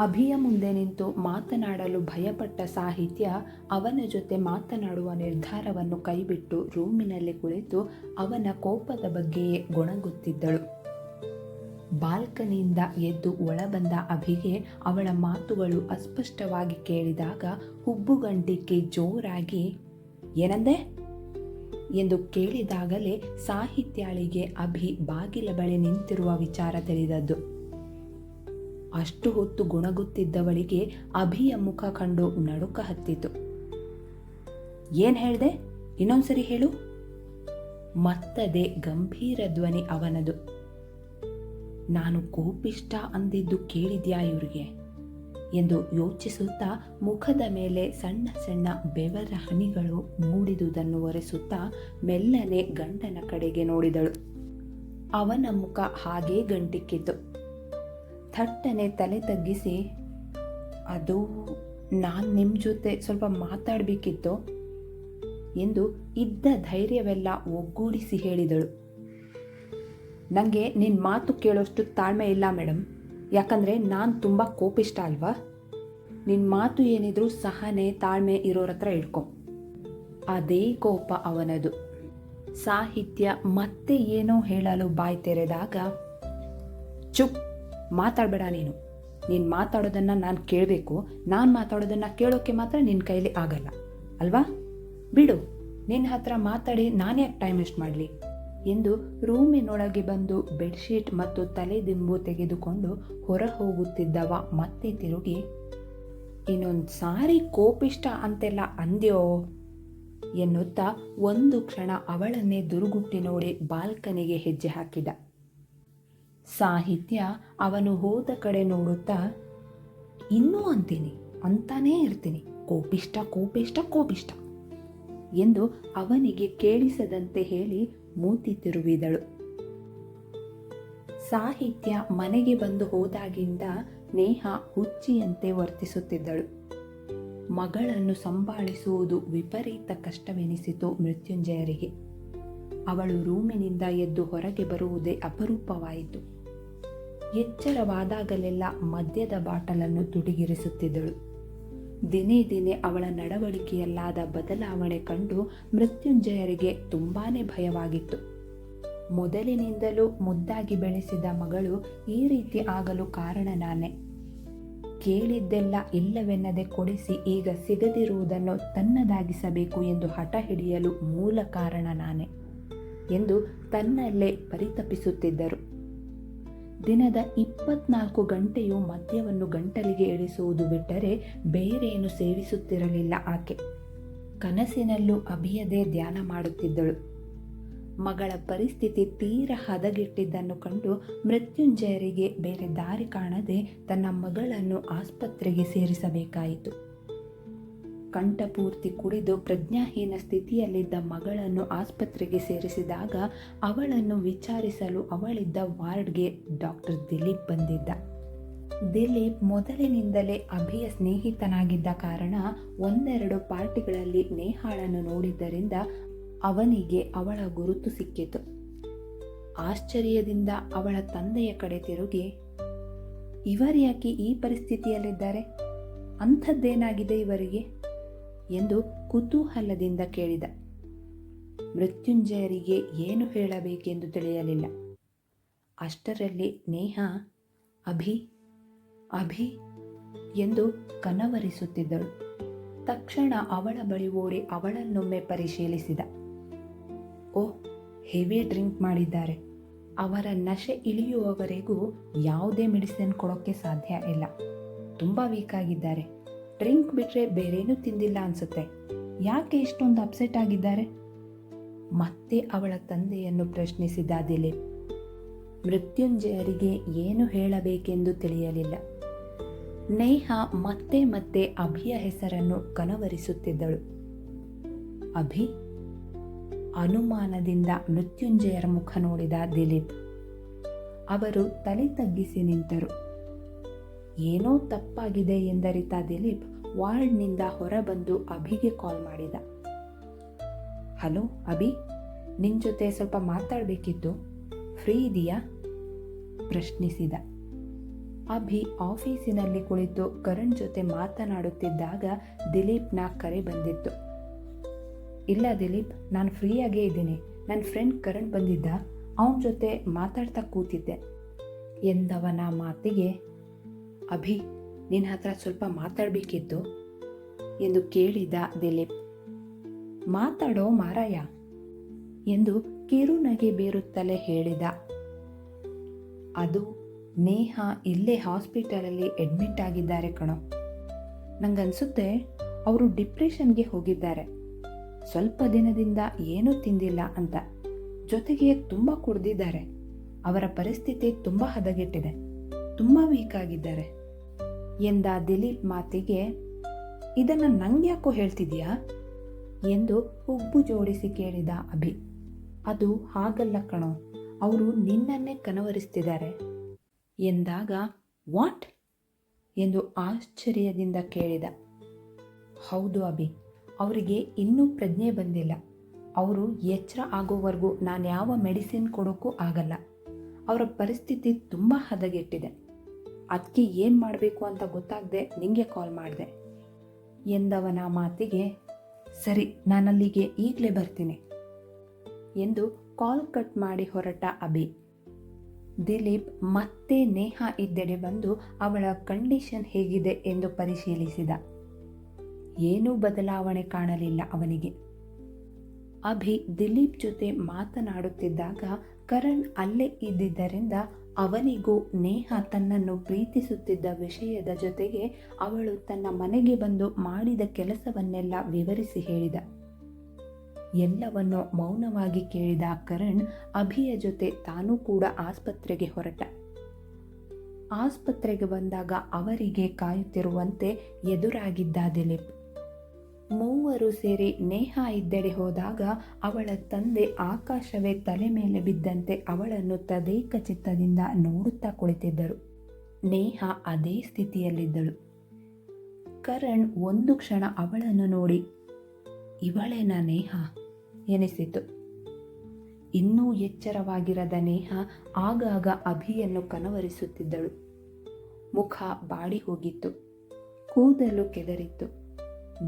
ಅಭಿಯ ಮುಂದೆ ನಿಂತು ಮಾತನಾಡಲು ಭಯಪಟ್ಟ ಸಾಹಿತ್ಯ ಅವನ ಜೊತೆ ಮಾತನಾಡುವ ನಿರ್ಧಾರವನ್ನು ಕೈಬಿಟ್ಟು ರೂಮಿನಲ್ಲಿ ಕುಳಿತು ಅವನ ಕೋಪದ ಬಗ್ಗೆಯೇ ಗೊಣಗುತ್ತಿದ್ದಳು. ಬಾಲ್ಕನಿಯಿಂದ ಎದ್ದು ಒಳಬಂದ ಅಭಿಗೆ ಅವಳ ಮಾತುಗಳು ಅಸ್ಪಷ್ಟವಾಗಿ ಕೇಳಿದಾಗ ಹುಬ್ಬುಗಂಟಿಕ್ಕಿ ಜೋರಾಗಿ ಏನಂದೆ ಎಂದು ಕೇಳಿದಾಗಲೇ ಸಾಹಿತ್ಯಾಳಿಗೆ ಅಭಿ ಬಾಗಿಲ ಬಳಿ ನಿಂತಿರುವ ವಿಚಾರ ತಿಳಿದದ್ದು. ಅಷ್ಟು ಹೊತ್ತು ಗುಣಗುತ್ತಿದ್ದವಳಿಗೆ ಅಭಿಯ ಮುಖ ಕಂಡು ನಡುಕ ಹತ್ತಿತು. ಏನ್ ಹೇಳ್ದೆ? ಇನ್ನೊಂದ್ಸರಿ ಹೇಳು. ಮತ್ತದೇ ಗಂಭೀರ ಧ್ವನಿ ಅವನದು. ನಾನು ಕೋಪಿಷ್ಟ ಅಂದಿದ್ದು ಕೇಳಿದ್ಯಾ ಇವ್ರಿಗೆ ಎಂದು ಯೋಚಿಸುತ್ತಾ ಮುಖದ ಮೇಲೆ ಸಣ್ಣ ಸಣ್ಣ ಬೆವರ ಹನಿಗಳು ಮೂಡಿದುದನ್ನು ಒರೆಸುತ್ತಾ ಮೆಲ್ಲನೆ ಗಂಡನ ಕಡೆಗೆ ನೋಡಿದಳು. ಅವನ ಮುಖ ಹಾಗೇ ಗಂಟಿಕ್ಕಿತು. ಥಟ್ಟನೆ ತಲೆ ತಗ್ಗಿಸಿ, ಅದು ನಾನು ನಿಮ್ಮ ಜೊತೆ ಸ್ವಲ್ಪ ಮಾತಾಡಬೇಕಿತ್ತು ಎಂದು ಇದ್ದ ಧೈರ್ಯವೆಲ್ಲ ಒಗ್ಗೂಡಿಸಿ ಹೇಳಿದಳು. ನನಗೆ ನಿನ್ನ ಮಾತು ಕೇಳೋಷ್ಟು ತಾಳ್ಮೆ ಇಲ್ಲ ಮೇಡಮ್, ಯಾಕಂದರೆ ನಾನು ತುಂಬ ಕೋಪಿಷ್ಟ ಅಲ್ವಾ. ನಿನ್ನ ಮಾತು ಏನಿದ್ರು ಸಹನೆ ತಾಳ್ಮೆ ಇರೋರ ಹತ್ರ ಇಟ್ಕೊ. ಅದೇ ಕೋಪ ಅವನದು. ಸಾಹಿತ್ಯ ಮತ್ತೆ ಏನೋ ಹೇಳಲು ಬಾಯಿ ತೆರೆದಾಗ, ಚುಪ್, ಮಾತಾಡಬೇಡ ನೀನು. ನೀನು ಮಾತಾಡೋದನ್ನು ನಾನು ಕೇಳಬೇಕು, ನಾನು ಮಾತಾಡೋದನ್ನು ಕೇಳೋಕ್ಕೆ ಮಾತ್ರ ನಿನ್ನ ಕೈಲಿ ಆಗಲ್ಲ ಅಲ್ವಾ. ಬಿಡು, ನಿನ್ನ ಹತ್ರ ಮಾತಾಡಿ ನಾನು ಯಾಕೆ ಟೈಮ್ ವೇಸ್ಟ್ ಮಾಡಲಿ ಎಂದು ರೂಮಿನೊಳಗೆ ಬಂದು ಬೆಡ್ಶೀಟ್ ಮತ್ತು ತಲೆದಿಂಬು ತೆಗೆದುಕೊಂಡು ಹೊರ ಹೋಗುತ್ತಿದ್ದವ ಮತ್ತೆ ತಿರುಗಿ, ಇನ್ನೊಂದು ಸಾರಿ ಕೋಪಿಷ್ಟ ಅಂತೆಲ್ಲ ಅಂದ್ಯೋ ಎನ್ನುತ್ತಾ ಒಂದು ಕ್ಷಣ ಅವಳನ್ನೇ ದುರುಗುಟ್ಟಿ ನೋಡಿ ಬಾಲ್ಕನಿಗೆ ಹೆಜ್ಜೆ ಹಾಕಿದ. ಸಾಹಿತ್ಯ ಅವನು ಹೋದ ಕಡೆ ನೋಡುತ್ತಾ, ಇನ್ನೂ ಅಂತೀನಿ, ಅಂತಾನೇ ಇರ್ತೀನಿ, ಕೋಪಿಷ್ಟ ಕೋಪಿಷ್ಟ ಕೋಪಿಷ್ಟ ಎಂದು ಅವನಿಗೆ ಕೇಳಿಸದಂತೆ ಹೇಳಿ ಮೂತಿ ತಿರುವಿದಳು. ಸಾಹಿತ್ಯ ಮನೆಗೆ ಬಂದು ಹೋದಾಗಿಂದ ನೇಹ ಹುಚ್ಚಿಯಂತೆ ವರ್ತಿಸುತ್ತಿದ್ದಳು. ಮಗಳನ್ನು ಸಂಭಾಳಿಸುವುದು ವಿಪರೀತ ಕಷ್ಟವೆನಿಸಿತು ಮೃತ್ಯುಂಜಯರಿಗೆ. ಅವಳು ರೂಮಿನಿಂದ ಎದ್ದು ಹೊರಗೆ ಬರುವುದೇ ಅಪರೂಪವಾಯಿತು. ಎಚ್ಚರವಾದಾಗಲೆಲ್ಲ ಮದ್ಯದ ಬಾಟಲನ್ನು ತುಡಿಗಿರಿಸುತ್ತಿದ್ದಳು. ದಿನೇ ದಿನೇ ಅವಳ ನಡವಳಿಕೆಯಲ್ಲಾದ ಬದಲಾವಣೆ ಕಂಡು ಮೃತ್ಯುಂಜಯರಿಗೆ ತುಂಬಾನೇ ಭಯವಾಗಿತ್ತು. ಮೊದಲಿನಿಂದಲೂ ಮುದ್ದಾಗಿ ಬೆಳೆಸಿದ ಮಗಳು ಈ ರೀತಿ ಆಗಲು ಕಾರಣ ನಾನೇ. ಕೇಳಿದ್ದೆಲ್ಲ ಇಲ್ಲವೆನ್ನದೆ ಕೊಡಿಸಿ ಈಗ ಸಿಗದಿರುವುದನ್ನು ತನ್ನದಾಗಿಸಬೇಕು ಎಂದು ಹಠ ಹಿಡಿಯಲು ಮೂಲ ಕಾರಣ ನಾನೇ ಎಂದು ತನ್ನಲ್ಲೇ ಪರಿತಪಿಸುತ್ತಿದ್ದರು. ದಿನದ 24 ಗಂಟೆಯೂ ಮದ್ಯವನ್ನು ಗಂಟಲಿಗೆ ಇಳಿಸುವುದು ಬಿಟ್ಟರೆ ಬೇರೇನು ಸೇವಿಸುತ್ತಿರಲಿಲ್ಲ ಆಕೆ. ಕನಸಿನಲ್ಲೂ ಅಭಿಯದೇ ಧ್ಯಾನ ಮಾಡುತ್ತಿದ್ದಳು. ಮಗಳ ಪರಿಸ್ಥಿತಿ ತೀರ ಹದಗೆಟ್ಟಿದ್ದನ್ನು ಕಂಡು ಮೃತ್ಯುಂಜಯರಿಗೆ ಬೇರೆ ದಾರಿ ಕಾಣದೆ ತನ್ನ ಮಗಳನ್ನು ಆಸ್ಪತ್ರೆಗೆ ಸೇರಿಸಬೇಕಾಯಿತು. ಕಂಠಪೂರ್ತಿ ಕುಡಿದು ಪ್ರಜ್ಞಾಹೀನ ಸ್ಥಿತಿಯಲ್ಲಿದ್ದ ಮಗಳನ್ನು ಆಸ್ಪತ್ರೆಗೆ ಸೇರಿಸಿದಾಗ ಅವಳನ್ನು ವಿಚಾರಿಸಲು ಅವಳಿದ್ದ ವಾರ್ಡ್ಗೆ ಡಾಕ್ಟರ್ ದಿಲೀಪ್ ಬಂದಿದ್ದ. ದಿಲೀಪ್ ಮೊದಲಿನಿಂದಲೇ ಅಭಿಯ ಸ್ನೇಹಿತನಾಗಿದ್ದ ಕಾರಣ ಒಂದೆರಡು ಪಾರ್ಟಿಗಳಲ್ಲಿ ನೇಹಾಳನ್ನು ನೋಡಿದ್ದರಿಂದ ಅವನಿಗೆ ಅವಳ ಗುರುತು ಸಿಕ್ಕಿತು. ಆಶ್ಚರ್ಯದಿಂದ ಅವಳ ತಂದೆಯ ಕಡೆ ತಿರುಗಿ, ಇವರ್ಯಾಕೆ ಈ ಪರಿಸ್ಥಿತಿಯಲ್ಲಿದ್ದಾರೆ, ಅಂಥದ್ದೇನಾಗಿದೆ ಇವರಿಗೆ ಎಂದು ಕುತೂಹಲದಿಂದ ಕೇಳಿದ. ಮೃತ್ಯುಂಜಯರಿಗೆ ಏನು ಹೇಳಬೇಕೆಂದು ತಿಳಿಯಲಿಲ್ಲ. ಅಷ್ಟರಲ್ಲಿ ನೇಹ ಅಭಿ ಅಭಿ ಎಂದು ಕನವರಿಸುತ್ತಿದ್ದಳು. ತಕ್ಷಣ ಅವಳ ಬಳಿ ಓಡಿ ಅವಳನ್ನೊಮ್ಮೆ ಪರಿಶೀಲಿಸಿದ. ಓಹ್, ಹೆವಿ ಡ್ರಿಂಕ್ ಮಾಡಿದ್ದಾರೆ. ಅವರ ನಶೆ ಇಳಿಯುವವರೆಗೂ ಯಾವುದೇ ಮೆಡಿಸಿನ್ ಕೊಡೋಕ್ಕೆ ಸಾಧ್ಯ ಇಲ್ಲ. ತುಂಬ ವೀಕ್ ಆಗಿದ್ದಾರೆ. ಡ್ರಿಂಕ್ ಬಿಟ್ಟರೆ ಬೇರೇನೂ ತಿಂದಿಲ್ಲ ಅನಿಸುತ್ತೆ. ಯಾಕೆ ಇಷ್ಟೊಂದು ಅಪ್ಸೆಟ್ ಆಗಿದ್ದಾರೆ? ಮತ್ತೆ ಅವಳ ತಂದೆಯನ್ನು ಪ್ರಶ್ನಿಸಿದ ದಿಲೀಪ್. ಮೃತ್ಯುಂಜಯರಿಗೆ ಏನು ಹೇಳಬೇಕೆಂದು ತಿಳಿಯಲಿಲ್ಲ. ನೇಹ ಮತ್ತೆ ಮತ್ತೆ ಅಭಿಯ ಹೆಸರನ್ನು ಕನವರಿಸುತ್ತಿದ್ದಳು. ಅಭಿ? ಅನುಮಾನದಿಂದ ಮೃತ್ಯುಂಜಯರ ಮುಖ ನೋಡಿದ ದಿಲೀಪ್. ಅವರು ತಲೆ ತಗ್ಗಿಸಿ ನಿಂತರು. ಏನೋ ತಪ್ಪಾಗಿದೆ ಎಂದರಿತ ದಿಲೀಪ್ ವಾರ್ಡ್ನಿಂದ ಹೊರಬಂದು ಅಭಿಗೆ ಕಾಲ್ ಮಾಡಿದ. ಹಲೋ ಅಭಿ, ನಿನ್ನ ಜೊತೆ ಸ್ವಲ್ಪ ಮಾತಾಡಬೇಕಿತ್ತು, ಫ್ರೀ ಇದೆಯಾ ಪ್ರಶ್ನಿಸಿದ. ಅಭಿ ಆಫೀಸಿನಲ್ಲಿ ಕುಳಿತು ಕರಣ್ ಜೊತೆ ಮಾತನಾಡುತ್ತಿದ್ದಾಗ ದಿಲೀಪ್ನ ಕರೆ ಬಂದಿತ್ತು. ಇಲ್ಲ ದಿಲೀಪ್, ನಾನು ಫ್ರೀಯಾಗೇ ಇದ್ದೀನಿ. ನನ್ನ ಫ್ರೆಂಡ್ ಕರಣ್ ಬಂದಿದ್ದ, ಅವನ ಜೊತೆ ಮಾತಾಡ್ತಾ ಕೂತಿದ್ದೆ ಎಂದವನ ಮಾತಿಗೆ, ಅಭಿ ನಿನ್ನ ಹತ್ರ ಸ್ವಲ್ಪ ಮಾತಾಡಬೇಕಿತ್ತು ಎಂದು ಕೇಳಿದ ದಿಲೀಪ್. ಮಾತಾಡೋ ಮಾರಾಯ ಎಂದು ಕಿರುನಗೆ ಬೀರುತ್ತಲೇ ಹೇಳಿದ. ಅದು ನೇಹಾ ಇಲ್ಲೇ ಹಾಸ್ಪಿಟಲಲ್ಲಿ ಅಡ್ಮಿಟ್ ಆಗಿದ್ದಾರೆ ಕಣೋ. ನಂಗನ್ಸುತ್ತೆ ಅವರು ಡಿಪ್ರೆಷನ್ಗೆ ಹೋಗಿದ್ದಾರೆ. ಸ್ವಲ್ಪ ದಿನದಿಂದ ಏನೂ ತಿಂದಿಲ್ಲ ಅಂತ, ಜೊತೆಗೆ ತುಂಬ ಕುಡ್ದಿದ್ದಾರೆ. ಅವರ ಪರಿಸ್ಥಿತಿ ತುಂಬ ಹದಗೆಟ್ಟಿದೆ, ತುಂಬ ವೀಕ್ ಆಗಿದ್ದಾರೆ ಎಂದ ದಿಲೀಪ್ ಮಾತಿಗೆ, ಇದನ್ನು ನಂಗ್ಯಾಕೋ ಹೇಳ್ತಿದ್ಯಾ ಎಂದು ಹುಬ್ಬು ಜೋಡಿಸಿ ಕೇಳಿದ ಅಭಿ. ಅದು ಹಾಗಲ್ಲ ಕಣೋ, ಅವರು ನಿನ್ನನ್ನೇ ಕನವರಿಸ್ತಿದ್ದಾರೆ ಎಂದಾಗ, ವಾಟ್ ಎಂದು ಆಶ್ಚರ್ಯದಿಂದ ಕೇಳಿದ. ಹೌದು ಅಭಿ, ಅವರಿಗೆ ಇನ್ನೂ ಪ್ರಜ್ಞೆ ಬಂದಿಲ್ಲ. ಅವರು ಎಚ್ಚರ ಆಗೋವರೆಗೂ ನಾನು ಯಾವ ಮೆಡಿಸಿನ್ ಕೊಡೋಕ್ಕೂ ಆಗಲ್ಲ. ಅವರ ಪರಿಸ್ಥಿತಿ ತುಂಬ ಹದಗೆಟ್ಟಿದೆ. ಅದಕ್ಕೆ ಏನು ಮಾಡಬೇಕು ಅಂತ ಗೊತ್ತಾಗದೆ ನಿಂಗೆ ಕಾಲ್ ಮಾಡಿದೆ ಎಂದವನ ಮಾತಿಗೆ, ಸರಿ ನಾನಲ್ಲಿಗೆ ಈಗಲೇ ಬರ್ತೀನಿ ಎಂದು ಕಾಲ್ ಕಟ್ ಮಾಡಿ ಹೊರಟ ಅಭಿ. ದಿಲೀಪ್ ಮತ್ತೆ ನೇಹಾ ಇದ್ದೆಡೆ ಬಂದು ಅವಳ ಕಂಡೀಷನ್ ಹೇಗಿದೆ ಎಂದು ಪರಿಶೀಲಿಸಿದ. ಏನೂ ಬದಲಾವಣೆ ಕಾಣಲಿಲ್ಲ ಅವನಿಗೆ. ಅಭಿ ದಿಲೀಪ್ ಜೊತೆ ಮಾತನಾಡುತ್ತಿದ್ದಾಗ ಕರಣ್ ಅಲ್ಲೇ ಇದ್ದಿದ್ದರಿಂದ ಅವನಿಗೂ ನೇಹಾ ತನ್ನನ್ನು ಪ್ರೀತಿಸುತ್ತಿದ್ದ ವಿಷಯದ ಜೊತೆಗೆ ಅವಳು ತನ್ನ ಮನೆಗೆ ಬಂದು ಮಾಡಿದ ಕೆಲಸವನ್ನೆಲ್ಲ ವಿವರಿಸಿ ಹೇಳಿದ. ಎಲ್ಲವನ್ನು ಮೌನವಾಗಿ ಕೇಳಿದ ಕರಣ್ ಅಭಿಯ ಜೊತೆ ತಾನೂ ಕೂಡ ಆಸ್ಪತ್ರೆಗೆ ಹೊರಟ. ಆಸ್ಪತ್ರೆಗೆ ಬಂದಾಗ ಅವರಿಗೆ ಕಾಯುತ್ತಿರುವಂತೆ ಎದುರಾಗಿದ್ದ ದಿಲೀಪ್. ಮೂವರು ಸೇರಿ ನೇಹಾ ಇದ್ದೆಡೆ ಹೋದಾಗ ಅವಳ ತಂದೆ ಆಕಾಶವೇ ತಲೆ ಮೇಲೆ ಬಿದ್ದಂತೆ ಅವಳನ್ನು ತದೇಕ ಚಿತ್ತದಿಂದ ನೋಡುತ್ತಾ ಕುಳಿತಿದ್ದರು. ನೇಹಾ ಅದೇ ಸ್ಥಿತಿಯಲ್ಲಿದ್ದಳು. ಕರಣ್ ಒಂದು ಕ್ಷಣ ಅವಳನ್ನು ನೋಡಿ, ಇವಳೇನಾ ನೇಹಾ ಎನಿಸಿತು. ಇನ್ನೂ ಎಚ್ಚರವಾಗಿರದ ನೇಹಾ ಆಗಾಗ ಅಭಿಯನ್ನು ಕನವರಿಸುತ್ತಿದ್ದಳು. ಮುಖ ಬಾಡಿ ಹೋಗಿತ್ತು, ಕೂದಲು ಕೆದರಿತ್ತು,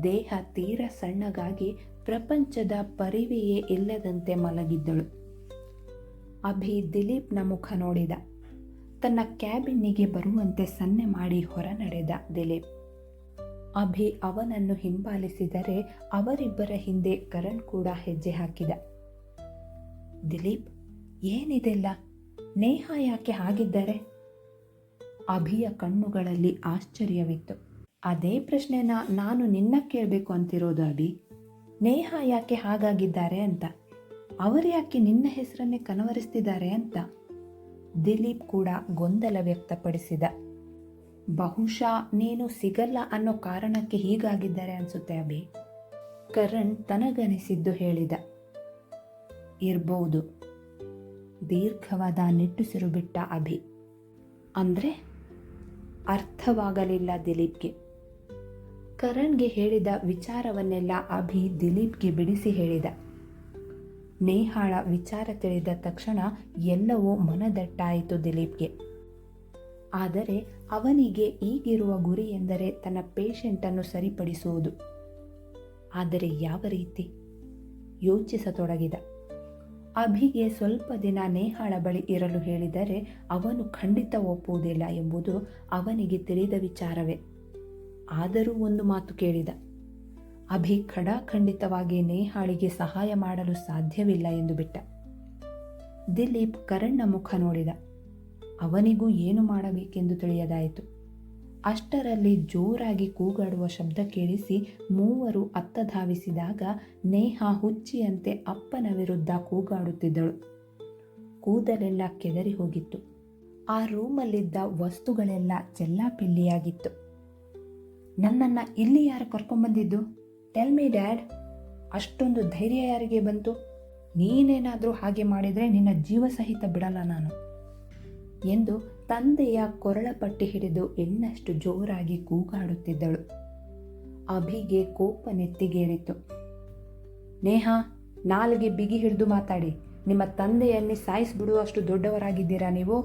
ದೇಹ ತೀರ ಸಣ್ಣಗಾಗಿ ಪ್ರಪಂಚದ ಪರಿವೆಯೇ ಇಲ್ಲದಂತೆ ಮಲಗಿದ್ದಳು. ಅಭಿ ದಿಲೀಪ್ನ ಮುಖ ನೋಡಿದ. ತನ್ನ ಕ್ಯಾಬಿನ್ನಿಗೆ ಬರುವಂತೆ ಸನ್ನೆ ಮಾಡಿ ಹೊರ ನಡೆದ ದಿಲೀಪ್. ಅಭಿ ಅವನನ್ನು ಹಿಂಬಾಲಿಸಿದರೆ ಅವರಿಬ್ಬರ ಹಿಂದೆ ಕರಣ್ ಕೂಡ ಹೆಜ್ಜೆ ಹಾಕಿದ. ದಿಲೀಪ್, ಏನಿದೆಲ್ಲ? ನೇಹಾ ಯಾಕೆ ಹಾಗಿದ್ದಾರೆ? ಅಭಿಯ ಕಣ್ಣುಗಳಲ್ಲಿ ಆಶ್ಚರ್ಯವಿತ್ತು. ಅದೇ ಪ್ರಶ್ನೆನ ನಾನು ನಿನ್ನ ಕೇಳಬೇಕು ಅಂತಿರೋದು ಅಭಿ. ನೇಹಾ ಯಾಕೆ ಹಾಗಾಗಿದ್ದಾರೆ ಅಂತ, ಅವರು ಯಾಕೆ ನಿನ್ನ ಹೆಸರನ್ನೇ ಕನವರಿಸ್ತಿದ್ದಾರೆ ಅಂತ ದಿಲೀಪ್ ಕೂಡ ಗೊಂದಲ ವ್ಯಕ್ತಪಡಿಸಿದ. ಬಹುಶಃ ನೀನು ಸಿಗಲ್ಲ ಅನ್ನೋ ಕಾರಣಕ್ಕೆ ಹೀಗಾಗಿದ್ದಾರೆ ಅನ್ಸುತ್ತೆ ಅಭಿ, ಕರಣ್ ತನಗನಿಸಿದ್ದು ಹೇಳಿದ. ಇರ್ಬೋದು, ದೀರ್ಘವಾದ ನಿಟ್ಟುಸಿರು ಬಿಟ್ಟ ಅಭಿ. ಅಂದರೆ ಅರ್ಥವಾಗಲಿಲ್ಲ ದಿಲೀಪ್ಗೆ. ಕರಣ್ಗೆ ಹೇಳಿದ ವಿಚಾರವನ್ನೆಲ್ಲ ಅಭಿ ದಿಲೀಪ್ಗೆ ಬಿಡಿಸಿ ಹೇಳಿದ. ನೇಹಾಳ ವಿಚಾರ ತಿಳಿದ ತಕ್ಷಣ ಎಲ್ಲವೂ ಮನದಟ್ಟಾಯಿತು ದಿಲೀಪ್ಗೆ. ಆದರೆ ಅವನಿಗೆ ಈಗಿರುವ ಗುರಿ ಎಂದರೆ ತನ್ನ ಪೇಷಂಟನ್ನು ಸರಿಪಡಿಸುವುದು. ಆದರೆ ಯಾವ ರೀತಿ ಯೋಚಿಸತೊಡಗಿದ. ಅಭಿಗೆ ಸ್ವಲ್ಪ ದಿನ ನೇಹಾಳ ಬಳಿ ಇರಲು ಹೇಳಿದರೆ ಅವನು ಖಂಡಿತ ಒಪ್ಪುವುದಿಲ್ಲ ಎಂಬುದು ಅವನಿಗೆ ತಿಳಿದ ವಿಚಾರವೇ. ಆದರೂ ಒಂದು ಮಾತು ಕೇಳಿದ. ಅಭಿ ಖಡಾಖಂಡಿತವಾಗಿ ನೇಹಾಳಿಗೆ ಸಹಾಯ ಮಾಡಲು ಸಾಧ್ಯವಿಲ್ಲ ಎಂದು ಬಿಟ್ಟ. ದಿಲೀಪ್ ಕರಣ್ನ ಮುಖ ನೋಡಿದ. ಅವನಿಗೂ ಏನು ಮಾಡಬೇಕೆಂದು ತಿಳಿಯದಾಯಿತು. ಅಷ್ಟರಲ್ಲಿ ಜೋರಾಗಿ ಕೂಗಾಡುವ ಶಬ್ದ ಕೇಳಿಸಿ ಮೂವರು ಅತ್ತ ಧಾವಿಸಿದಾಗ ನೇಹಾ ಹುಚ್ಚಿಯಂತೆ ಅಪ್ಪನ ವಿರುದ್ಧ ಕೂಗಾಡುತ್ತಿದ್ದಳು. ಕೂದಲೆಲ್ಲ ಕೆದರಿ ಹೋಗಿತ್ತು. ಆ ರೂಮಲ್ಲಿದ್ದ ವಸ್ತುಗಳೆಲ್ಲ ಚೆಲ್ಲಾಪಿಲ್ಲಿಯಾಗಿತ್ತು. ನನ್ನನ್ನು ಇಲ್ಲಿ ಯಾರು ಕರ್ಕೊಂಡ್ಬಂದಿದ್ದು? ಟೆಲ್ ಮೀ ಡ್ಯಾಡ್, ಅಷ್ಟೊಂದು ಧೈರ್ಯ ಯಾರಿಗೆ ಬಂತು? ನೀನೇನಾದರೂ ಹಾಗೆ ಮಾಡಿದರೆ ನಿನ್ನ ಜೀವ ಸಹಿತ ಬಿಡಲ್ಲ ನಾನು ಎಂದು ತಂದೆಯ ಕೊರಳ ಪಟ್ಟಿ ಹಿಡಿದು ಇನ್ನಷ್ಟು ಜೋರಾಗಿ ಕೂಗಾಡುತ್ತಿದ್ದಳು. ಅಭಿಗೆ ಕೋಪ ನೆತ್ತಿಗೇರಿತು. ನೇಹಾ, ನಾಲಿಗೆ ಬಿಗಿ ಹಿಡಿದು ಮಾತಾಡಿ. ನಿಮ್ಮ ತಂದೆಯನ್ನೇ ಸಾಯಿಸಿಬಿಡುವಷ್ಟು ದೊಡ್ಡವರಾಗಿದ್ದೀರಾ ನೀವು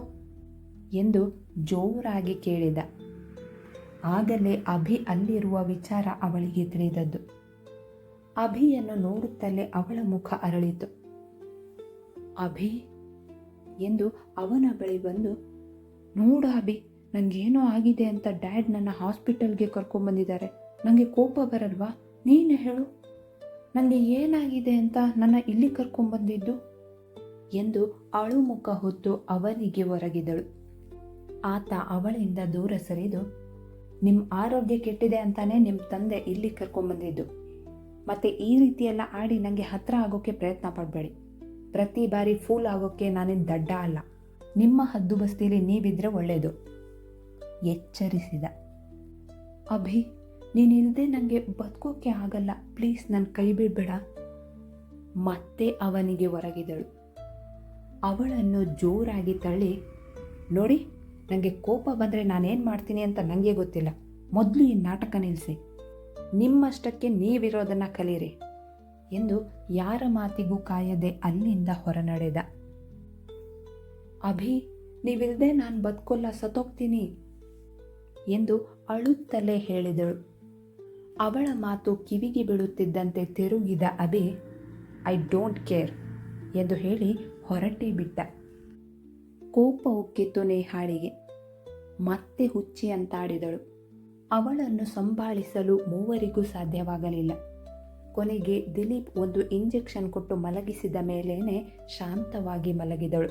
ಎಂದು ಜೋರಾಗಿ ಕೇಳಿದ. ಆಗಲೇ ಅಭಿ ಅಲ್ಲಿರುವ ವಿಚಾರ ಅವಳಿಗೆ ತಿಳಿದದ್ದು. ಅಭಿಯನ್ನು ನೋಡುತ್ತಲೇ ಅವಳ ಮುಖ ಅರಳಿತು. ಅಭಿ ಎಂದು ಅವನ ಬಳಿ ಬಂದು, ನೋಡು ಅಭಿ, ನನಗೇನೋ ಆಗಿದೆ ಅಂತ ಡ್ಯಾಡ್ ನನ್ನ ಹಾಸ್ಪಿಟಲ್ಗೆ ಕರ್ಕೊಂಡ್ಬಂದಿದ್ದಾರೆ. ನನಗೆ ಕೋಪ ಬರಲ್ವಾ? ನೀನು ಹೇಳು, ನನಗೆ ಏನಾಗಿದೆ ಅಂತ ನನ್ನ ಇಲ್ಲಿ ಕರ್ಕೊಂಡ್ಬಂದಿದ್ದು ಎಂದು ಅಳುಮುಖ ಹೊತ್ತು ಅವನಿಗೆ ಒರಗಿದಳು. ಆತ ಅವಳಿಂದ ದೂರ ಸರಿದು, ನಿಮ್ಮ ಆರೋಗ್ಯ ಕೆಟ್ಟಿದೆ ಅಂತಾನೆ ನಿಮ್ಮ ತಂದೆ ಇಲ್ಲಿ ಕರ್ಕೊಂಡ್ಬಂದಿದ್ದು. ಮತ್ತು ಈ ರೀತಿಯೆಲ್ಲ ಆಡಿ ನನಗೆ ಹತ್ತಿರ ಆಗೋಕ್ಕೆ ಪ್ರಯತ್ನ ಪಡಬೇಡಿ. ಪ್ರತಿ ಬಾರಿ ಫೂಲ್ ಆಗೋಕ್ಕೆ ನಾನೇನು ದಡ್ಡ ಅಲ್ಲ. ನಿಮ್ಮ ಹದ್ದು ಬಸ್ತಿಲಿ ನೀವಿದ್ರೆ ಒಳ್ಳೆಯದು ಎಚ್ಚರಿಸಿದ. ಅಭಿ, ನೀನಿಲ್ಲದೆ ನನಗೆ ಬದುಕೋಕ್ಕೆ ಆಗಲ್ಲ. ಪ್ಲೀಸ್ ನನ್ನ ಕೈ ಬಿಡಬೇಡ ಮತ್ತೆ ಅವನಿಗೆ ಹೊರಗಿದಳು. ಅವಳನ್ನು ಜೋರಾಗಿ ತಳ್ಳಿ, ನೋಡಿ, ನನಗೆ ಕೋಪ ಬಂದರೆ ನಾನೇನು ಮಾಡ್ತೀನಿ ಅಂತ ನನಗೆ ಗೊತ್ತಿಲ್ಲ. ಮೊದಲು ಈ ನಾಟಕ ನಿಲ್ಲಿಸಿ. ನಿಮ್ಮಷ್ಟಕ್ಕೆ ನೀವಿರೋದನ್ನು ಕಲೀರಿ ಎಂದು ಯಾರ ಮಾತಿಗೂ ಕಾಯದೆ ಅಲ್ಲಿಂದ ಹೊರನಡೆದ. ಅಭಿ, ನೀವಿಲ್ಲದೆ ನಾನು ಬದುಕೋಲ್ಲ, ಸತ್ತೋಗ್ತೀನಿ ಎಂದು ಅಳುತ್ತಲೇ ಹೇಳಿದಳು. ಅವಳ ಮಾತು ಕಿವಿಗೆ ಬೀಳುತ್ತಿದ್ದಂತೆ ತಿರುಗಿದ ಅಭಿ, ಐ ಡೋಂಟ್ ಕೇರ್ ಎಂದು ಹೇಳಿ ಹೊರಟಿ ಬಿಟ್ಟ. ಕೋಪ ಉಕ್ಕಿತು ನೇಹಾಳಿಗೆ. ಮತ್ತೆ ಹುಚ್ಚಿ ಅಂತಾಡಿದಳು. ಅವಳನ್ನು ಸಂಭಾಳಿಸಲು ಮೂವರಿಗೂ ಸಾಧ್ಯವಾಗಲಿಲ್ಲ. ಕೊನೆಗೆ ದಿಲೀಪ್ ಒಂದು ಇಂಜೆಕ್ಷನ್ ಕೊಟ್ಟು ಮಲಗಿಸಿದ ಮೇಲೇನೆ ಶಾಂತವಾಗಿ ಮಲಗಿದಳು.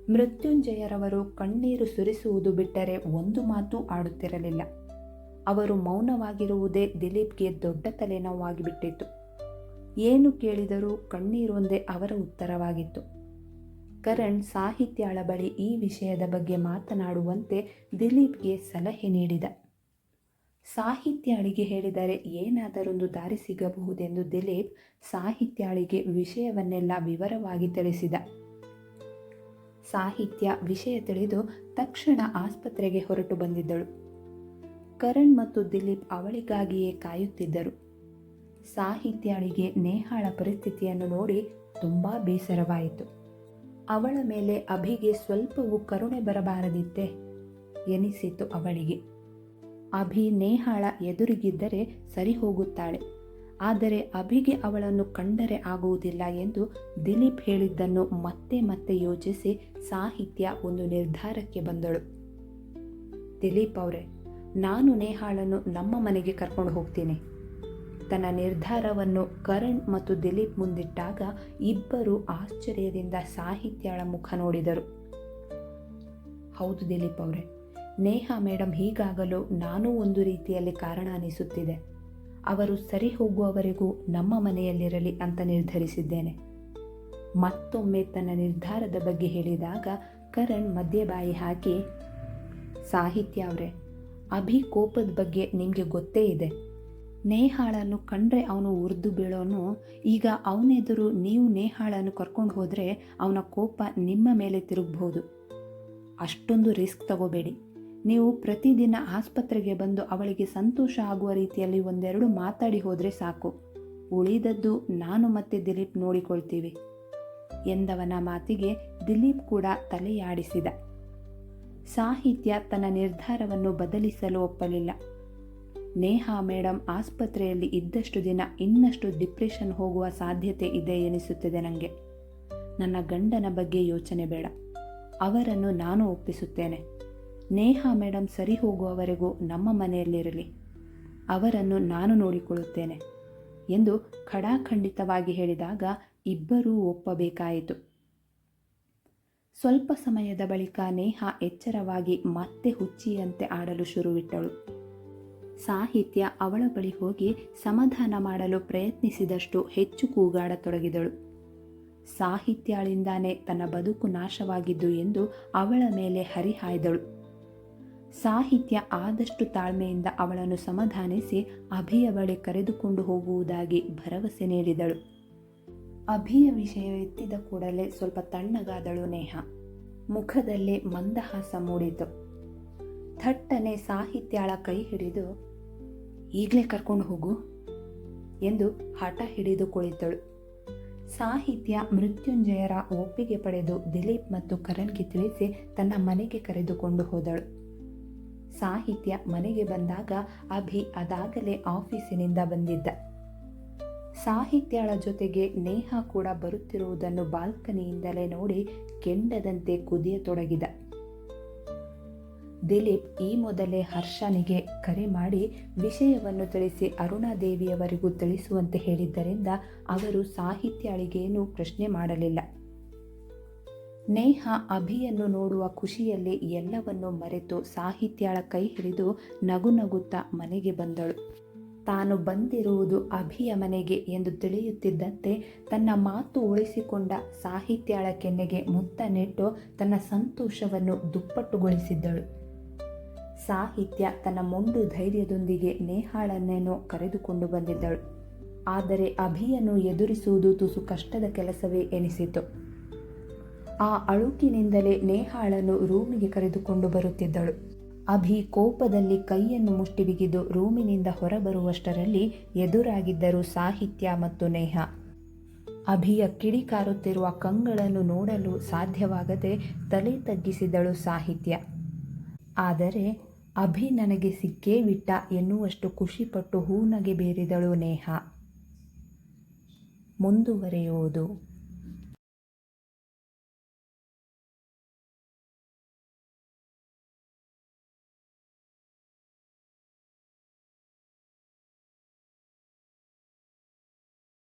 ಮೃತ್ಯುಂಜಯರವರು ಕಣ್ಣೀರು ಸುರಿಸುವುದು ಬಿಟ್ಟರೆ ಒಂದು ಮಾತು ಆಡುತ್ತಿರಲಿಲ್ಲ. ಅವರು ಮೌನವಾಗಿರುವುದೇ ದಿಲೀಪ್ಗೆ ದೊಡ್ಡ ತಲೆನೋವಾಗಿಬಿಟ್ಟಿತ್ತು. ಏನು ಕೇಳಿದರೂ ಕಣ್ಣೀರೊಂದೇ ಅವರ ಉತ್ತರವಾಗಿತ್ತು. ಕರಣ್ ಸಾಹಿತ್ಯಾಳ ಬಳಿ ಈ ವಿಷಯದ ಬಗ್ಗೆ ಮಾತನಾಡುವಂತೆ ದಿಲೀಪ್ಗೆ ಸಲಹೆ ನೀಡಿದ. ಸಾಹಿತ್ಯಾಳಿಗೆ ಹೇಳಿದರೆ ಏನಾದರೊಂದು ದಾರಿ ಸಿಗಬಹುದೆಂದು ದಿಲೀಪ್ ಸಾಹಿತ್ಯಾಳಿಗೆ ವಿಷಯವನ್ನೆಲ್ಲ ವಿವರವಾಗಿ ತಿಳಿಸಿದ. ಸಾಹಿತ್ಯ ವಿಷಯ ತಿಳಿದು ತಕ್ಷಣ ಆಸ್ಪತ್ರೆಗೆ ಹೊರಟು ಬಂದಿದ್ದಳು. ಕರಣ್ ಮತ್ತು ದಿಲೀಪ್ ಅವಳಿಗಾಗಿಯೇ ಕಾಯುತ್ತಿದ್ದರು. ಸಾಹಿತ್ಯಾಳಿಗೆ ನೇಹಾಳ ಪರಿಸ್ಥಿತಿಯನ್ನು ನೋಡಿ ತುಂಬ ಬೇಸರವಾಯಿತು. ಅವಳ ಮೇಲೆ ಅಭಿಗೆ ಸ್ವಲ್ಪವೂ ಕರುಣೆ ಬರಬಾರದಿತ್ತೆ ಎನಿಸಿತು ಅವಳಿಗೆ. ಅಭಿ ನೇಹಾಳ ಎದುರಿಗಿದ್ದರೆ ಸರಿ ಹೋಗುತ್ತಾಳೆ, ಆದರೆ ಅಭಿಗೆ ಅವಳನ್ನು ಕಂಡರೆ ಆಗುವುದಿಲ್ಲ ಎಂದು ದಿಲೀಪ್ ಹೇಳಿದ್ದನ್ನು ಮತ್ತೆ ಮತ್ತೆ ಯೋಚಿಸಿ ಸಾಹಿತ್ಯ ಒಂದು ನಿರ್ಧಾರಕ್ಕೆ ಬಂದಳು. ದಿಲೀಪ್ ಅವರೇ, ನಾನು ನೇಹಾಳನ್ನು ನಮ್ಮ ಮನೆಗೆ ಕರ್ಕೊಂಡು ಹೋಗ್ತೀನಿ. ತನ್ನ ನಿರ್ಧಾರವನ್ನು ಕರಣ್ ಮತ್ತು ದಿಲೀಪ್ ಮುಂದಿಟ್ಟಾಗ ಇಬ್ಬರು ಆಶ್ಚರ್ಯದಿಂದ ಸಾಹಿತ್ಯಾಳ ಮುಖ ನೋಡಿದರು. ಹೌದು ದಿಲೀಪ್ ಅವರೇ, ನೇಹಾ ಮೇಡಮ್ ಹೀಗಾಗಲು ನಾನೂ ಒಂದು ರೀತಿಯಲ್ಲಿ ಕಾರಣ ಅನಿಸುತ್ತಿದೆ. ಅವರು ಸರಿ ಹೋಗುವವರೆಗೂ ನಮ್ಮ ಮನೆಯಲ್ಲಿರಲಿ ಅಂತ ನಿರ್ಧರಿಸಿದ್ದೇನೆ. ಮತ್ತೊಮ್ಮೆ ತನ್ನ ನಿರ್ಧಾರದ ಬಗ್ಗೆ ಹೇಳಿದಾಗ ಕರಣ್ ಮಧ್ಯೆ ಬಾಯಿ ಹಾಕಿ, ಸಾಹಿತ್ಯ ಅವರೇ, ಅಭಿ ಕೋಪದ ಬಗ್ಗೆ ನಿಮಗೆ ಗೊತ್ತೇ ಇದೆ. ನೇಹಾಳನ್ನು ಕಂಡ್ರೆ ಅವನು ಉರಿದು ಬೀಳೋನು. ಈಗ ಅವನೆದುರು ನೀವು ನೇಹಾಳನ್ನು ಕರ್ಕೊಂಡು ಹೋದರೆ ಅವನ ಕೋಪ ನಿಮ್ಮ ಮೇಲೆ ತಿರುಗಬಹುದು. ಅಷ್ಟೊಂದು ರಿಸ್ಕ್ ತಗೋಬೇಡಿ. ನೀವು ಪ್ರತಿದಿನ ಆಸ್ಪತ್ರೆಗೆ ಬಂದು ಅವಳಿಗೆ ಸಂತೋಷ ಆಗುವ ರೀತಿಯಲ್ಲಿ ಒಂದೆರಡು ಮಾತಾಡಿ ಹೋದರೆ ಸಾಕು. ಉಳಿದದ್ದು ನಾನು ಮತ್ತೆ ದಿಲೀಪ್ ನೋಡಿಕೊಳ್ತೀವಿ ಎಂದವನ ಮಾತಿಗೆ ದಿಲೀಪ್ ಕೂಡ ತಲೆಯಾಡಿಸಿದ. ಸಾಹಿತ್ಯ ತನ್ನ ನಿರ್ಧಾರವನ್ನು ಬದಲಿಸಲು ಒಪ್ಪಲಿಲ್ಲ. ನೇಹಾ ಮೇಡಮ್ ಆಸ್ಪತ್ರೆಯಲ್ಲಿ ಇದ್ದಷ್ಟು ದಿನ ಇನ್ನಷ್ಟು ಡಿಪ್ರೆಷನ್ ಹೋಗುವ ಸಾಧ್ಯತೆ ಇದೆ ಎನಿಸುತ್ತದೆ ನನಗೆ. ನನ್ನ ಗಂಡನ ಬಗ್ಗೆ ಯೋಚನೆ ಬೇಡ. ಅವರನ್ನು ನಾನು ಒಪ್ಪಿಸುತ್ತೇನೆ. ನೇಹಾ ಮೇಡಮ್ ಸರಿ ಹೋಗುವವರೆಗೂ ನಮ್ಮ ಮನೆಯಲ್ಲಿರಲಿ. ಅವರನ್ನು ನಾನು ನೋಡಿಕೊಳ್ಳುತ್ತೇನೆ ಎಂದು ಖಡಾಖಂಡಿತವಾಗಿ ಹೇಳಿದಾಗ ಇಬ್ಬರೂ ಒಪ್ಪಬೇಕಾಯಿತು. ಸ್ವಲ್ಪ ಸಮಯದ ಬಳಿಕ ನೇಹಾ ಎಚ್ಚರವಾಗಿ ಮತ್ತೆ ಹುಚ್ಚಿಯಂತೆ ಆಡಲು ಶುರುವಿಟ್ಟಳು. ಸಾಹಿತ್ಯ ಅವಳ ಬಳಿ ಹೋಗಿ ಸಮಾಧಾನ ಮಾಡಲು ಪ್ರಯತ್ನಿಸಿದಷ್ಟು ಹೆಚ್ಚು ಕೂಗಾಡತೊಡಗಿದಳು. ಸಾಹಿತ್ಯಾಳಿಂದಾನೇ ತನ್ನ ಬದುಕು ನಾಶವಾಗಿದ್ದು ಎಂದು ಅವಳ ಮೇಲೆ ಹರಿಹಾಯ್ದಳು. ಸಾಹಿತ್ಯ ಆದಷ್ಟು ತಾಳ್ಮೆಯಿಂದ ಅವಳನ್ನು ಸಮಾಧಾನಿಸಿ ಅಭಿಯ ಬಳಿ ಕರೆದುಕೊಂಡು ಹೋಗುವುದಾಗಿ ಭರವಸೆ ನೀಡಿದಳು. ಅಭಿಯ ವಿಷಯ ಎತ್ತಿದ ಕೂಡಲೇ ಸ್ವಲ್ಪ ತಣ್ಣಗಾದಳು ನೇಹಾ. ಮುಖದಲ್ಲಿ ಮಂದಹಾಸ ಮೂಡಿತು. ಥಟ್ಟನೆ ಸಾಹಿತ್ಯಾಳ ಕೈ ಹಿಡಿದು, ಈಗಲೇ ಕರ್ಕೊಂಡು ಹೋಗು ಎಂದು ಹಠ ಹಿಡಿದು ಕುಳಿತಳು. ಸಾಹಿತ್ಯ ಮೃತ್ಯುಂಜಯರ ಒಪ್ಪಿಗೆ ಪಡೆದು ದಿಲೀಪ್ ಮತ್ತು ಕರಣ್ಗೆ ತಿಳಿಸಿ ತನ್ನ ಮನೆಗೆ ಕರೆದುಕೊಂಡು ಹೋದಳು. ಸಾಹಿತ್ಯ ಮನೆಗೆ ಬಂದಾಗ ಅಭಿ ಅದಾಗಲೇ ಆಫೀಸಿನಿಂದ ಬಂದಿದ್ದ. ಸಾಹಿತ್ಯಳ ಜೊತೆಗೆ ನೇಹಾ ಕೂಡ ಬರುತ್ತಿರುವುದನ್ನು ಬಾಲ್ಕನಿಯಿಂದಲೇ ನೋಡಿ ಕೆಂಡದಂತೆ ಕುದಿಯತೊಡಗಿದ. ದಿಲೀಪ್ ಈ ಮೊದಲೇ ಹರ್ಷನಿಗೆ ಕರೆ ಮಾಡಿ ವಿಷಯವನ್ನು ತಿಳಿಸಿ ಅರುಣಾದೇವಿಯವರಿಗೂ ತಿಳಿಸುವಂತೆ ಹೇಳಿದ್ದರಿಂದ ಅವರು ಸಾಹಿತ್ಯಳಿಗೇನೂ ಪ್ರಶ್ನೆ ಮಾಡಲಿಲ್ಲ. ನೇಹಾ ಅಭಿಯನ್ನು ನೋಡುವ ಖುಷಿಯಲ್ಲಿ ಎಲ್ಲವನ್ನೂ ಮರೆತು ಸಾಹಿತ್ಯಳ ಕೈ ಹಿಡಿದು ನಗು ನಗುತ್ತಾ ಮನೆಗೆ ಬಂದಳು. ತಾನು ಬಂದಿರುವುದು ಅಭಿಯ ಮನೆಗೆ ಎಂದು ತಿಳಿಯುತ್ತಿದ್ದಂತೆ ತನ್ನ ಮಾತು ಉಳಿಸಿಕೊಂಡ ಸಾಹಿತ್ಯಳ ಕೆನ್ನೆಗೆ ಮುತ್ತ ನೆಟ್ಟು ತನ್ನ ಸಂತೋಷವನ್ನು ದುಪ್ಪಟ್ಟುಗೊಳಿಸಿದ್ದಳು. ಸಾಹಿತ್ಯ ತನ್ನ ಮೊಂಡು ಧೈರ್ಯದೊಂದಿಗೆ ನೇಹಾಳನ್ನೇನೋ ಕರೆದುಕೊಂಡು ಬಂದಿದ್ದಳು. ಆದರೆ ಅಭಿಯನ್ನು ಎದುರಿಸುವುದು ತುಸು ಕಷ್ಟದ ಕೆಲಸವೇ ಎನಿಸಿತು. ಆ ಅಳುಕಿನಿಂದಲೇ ನೇಹಾಳನ್ನು ರೂಮಿಗೆ ಕರೆದುಕೊಂಡು ಬರುತ್ತಿದ್ದಳು. ಅಭಿ ಕೋಪದಲ್ಲಿ ಕೈಯನ್ನು ಮುಷ್ಟಿ ಬಿಗಿದು ರೂಮಿನಿಂದ ಹೊರಬರುವಷ್ಟರಲ್ಲಿ ಎದುರಾಗಿದ್ದರು ಸಾಹಿತ್ಯ ಮತ್ತು ನೇಹಾ. ಅಭಿಯ ಕಿಡಿಕಾರುತ್ತಿರುವ ಕಂಗಳನ್ನು ನೋಡಲು ಸಾಧ್ಯವಾಗದೆ ತಲೆ ತಗ್ಗಿಸಿದಳು ಸಾಹಿತ್ಯ. ಆದರೆ ಅಭಿ ನನಗೆ ಸಿಕ್ಕೇ ಬಿಟ್ಟ ಎನ್ನುವಷ್ಟು ಖುಷಿಪಟ್ಟು ಹೂನಗೆ ಬೀರಿದಳು ನೇಹಾ. ಮುಂದುವರೆಯುವುದು.